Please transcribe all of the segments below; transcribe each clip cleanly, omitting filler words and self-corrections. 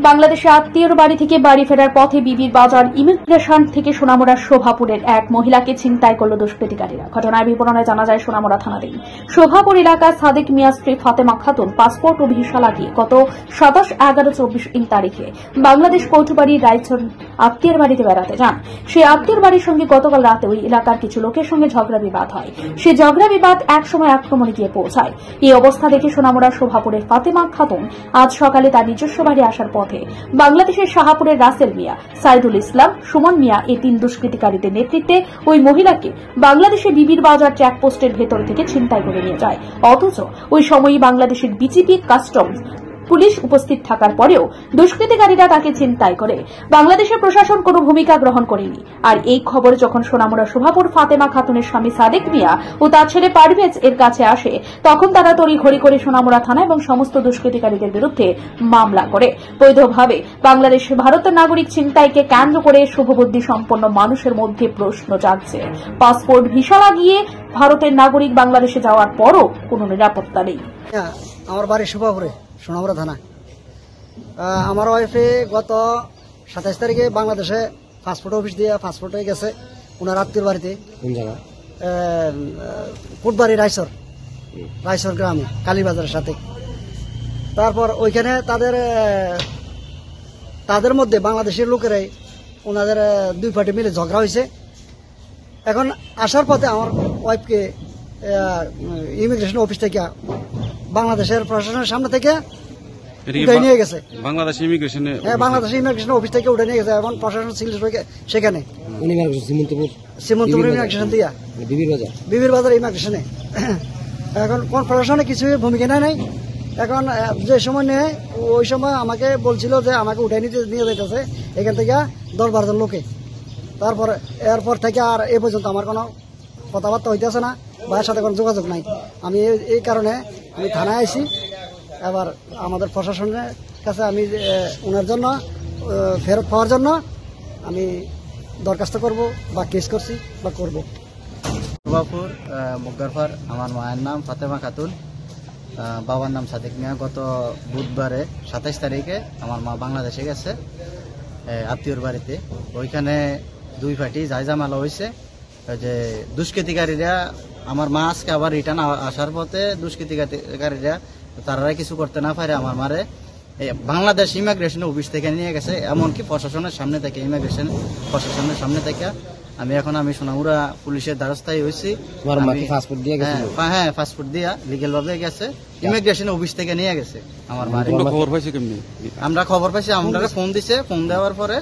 বাংলাদেশে আত্মীয়র বাড়ি থেকে বাড়ি ফেরার পথে বিবির বাজার ইমিগ্রেশন থেকে সোনামুড়ার শোভাপুরের এক মহিলাকে ছিনতাই করল দুষ্কৃতিকারীরা। ঘটনার বিবরণে জানা যায়, সোনামুড়া থানাধীন শোভাপুর এলাকার সাদেক মিয়া স্ত্রী ফাতেমা খাতুন পাসপোর্ট ও ভিসা লাগিয়ে গত 27/11/24 তারিখে বাংলাদেশ কৌটুবাড়ির রায়চর আত্মীয়ের বাড়িতে বেড়াতে যান। সেই আত্মীয়ের বাড়ির সঙ্গে গতকাল রাতে ওই এলাকার কিছু লোকের সঙ্গে ঝগড়া বিবাদ হয়। সেই ঝগড়া বিবাদ একসময় আক্রমণে গিয়ে পৌঁছায়। এই অবস্থা দেখে সোনামুড়ার শোভাপুরের ফাতেমা খাতুন আজ সকালে তার নিজস্ব বাড়ি আসার পথে বাংলাদেশের শাহপুরের রাসেল মিয়া, সাইদুল ইসলাম, সুমন মিয়া এই তিন দুষ্কৃতিকারীদের নেতৃত্বে ওই মহিলাকে বাংলাদেশের বিবির বাজার চেকপোস্টের ভেতর থেকে ছিনতাই করে নিয়ে যায়। অথচ ওই সময়ই বাংলাদেশের বিজিবি কাস্টমস পুলিশ উপস্থিত থাকার পরেও দুষ্কৃতিকারীরা তাকে ছিনতাই করে। বাংলাদেশের প্রশাসন কোনো ভূমিকা গ্রহণ করেনি। আর এই খবর যখন সোনামুড়া শোভাপুর ফাতেমা খাতুনের স্বামী সাদেক মিয়া ও তার ছেলে পারভেজ এর কাছে আসে, তখন তারা তড়িঘড়ি করে সোনামুড়া থানা এবং সমস্ত দুষ্কৃতিকারীদের বিরুদ্ধে মামলা করে। বৈধভাবে বাংলাদেশে ভারতের নাগরিক ছিনতাইকে কেন্দ্র করে শুভবুদ্ধি সম্পন্ন মানুষের মধ্যে প্রশ্ন জাগছে। পাসপোর্ট ভিসা লাগিয়ে ভারতের নাগরিক বাংলাদেশে যাওয়ার পরও কোনো নিরাপত্তা নেই। আমার বাড়ি শোভাপুরে, সোনামুড়া থানা। আমার ওয়াইফে গত 27 তারিখে বাংলাদেশে পাসপোর্ট অফিস দিয়ে পাসপোর্ট হয়ে গেছে ওনার আত্মীয় বাড়িতে। কোন জায়গা? কোটবাড়ি রায়চর গ্রামে, কালীবাজারের সাথে। তারপর ওইখানে তাদের মধ্যে বাংলাদেশের লোকেরাই ওনাদের দুই পার্টি মিলে ঝগড়া হয়েছে। এখন আসার পথে আমার ওয়াইফকে ইমিগ্রেশন অফিস থেকে বাংলাদেশের প্রশাসনের সামনে থেকে উঠে নিয়ে গেছে। বাংলাদেশ ইমিগ্রেশন অফিস থেকে উঠে নিয়ে গেছে। এখন প্রশাসন ছিল সেখানে সীমন্তপুর ইমিগ্রেশন দিয়া বিবির বাজার ইমিগ্রেশনে। এখন কোন প্রশাসনে কিছু ভূমিকা নেয়। এখন যে সময় নেয় ওই সময় আমাকে বলছিল যে আমাকে উঠে নিয়ে যেতেছে এখান থেকে 10-12 জন লোকে। তারপর এরপর থেকে আর এ পর্যন্ত আমার কোনো কথাবার্তা হইতেছে না, ভাইয়ের সাথে কোনো যোগাযোগ নাই। আমি এই কারণে আমি থানায় আইছি। এবার আমাদের প্রশাসনের কাছে আমি ওনার জন্য ফেরত পাওয়ার জন্য আমি দরখাস্ত করব বা কেস করছি বা করব। শোভাপুর মুগ্গারপাড়। আমার মায়ের নাম ফাতেমা খাতুন, বাবার নাম সাদেক মিয়া। গত বুধবারে 27 তারিখে আমার মা বাংলাদেশে গেছে আত্মীয়র বাড়িতে। ওইখানে দুই পার্টি জায়জামালা হয়েছে যে দুষ্কৃতিকারীরা, আমার মা আজকে আবার রিটার্ন আসার পথে দুষ্কৃতিকারীরা তারা কিছু করতে না পারে আমার মারে বাংলাদেশ ইমিগ্রেশন অফিস থেকে নিয়ে গেছে। এমনকি প্রশাসনের সামনে থেকে, ইমিগ্রেশন প্রশাসনের সামনে থেকে আমি সোনামুড়া পুলিশের দ্বারস্থায় হয়েছি। হ্যাঁ, পাসপোর্ট দিয়া লিগেল ভাবে গেছে, ইমিগ্রেশন অফিস থেকে নিয়ে গেছে আমার মারে। আমরা খবর পাইছি, আমরা ফোন দিছে। ফোন দেওয়ার পরে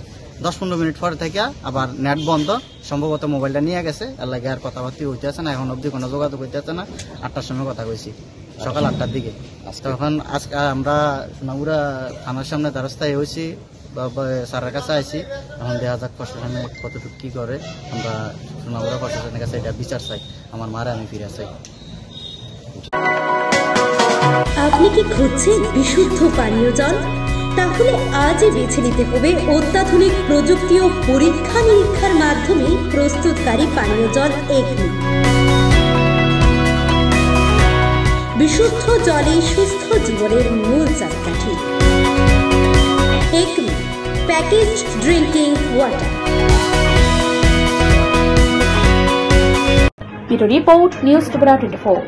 10-15 মিনিট পরে থেকে আবার নেট বন্ধ, সম্ভবত মোবাইলটা নিয়ে গেছে। এর লাগে আর কথাবার্তা হইতেছে না, এখন অব্দি কোনো যোগাযোগ হইতেছে না। 8টার সময় কথা কইছি, সকাল 8টার দিকে। তখন আজকে আমরা সোনামুড়া থানার সামনে দ্বারস্থায় হয়েছি, স্যারের কাছে আইছি। এখন দেখা যাক প্রশাসনে কতটুকু কি করে। আমরা সোনামুড়া প্রশাসনের কাছে এটা বিচার চাই, আমার মারে আমি ফিরে চাই। আপনি কি খুঁজছেন বিশুদ্ধ পানীয় জল? তাহলে আজই বেছে নিতে হবে অত্যাধুনিক প্রযুক্তি ও পরীক্ষা নিরীক্ষার মাধ্যমে প্রস্তুতকারী পানীয় জল একমি। বিশুদ্ধ জলে সুস্থ জীবনের মূল চাবিকাঠি। Acme packaged drinking water. Bureau report, news Tripura 24।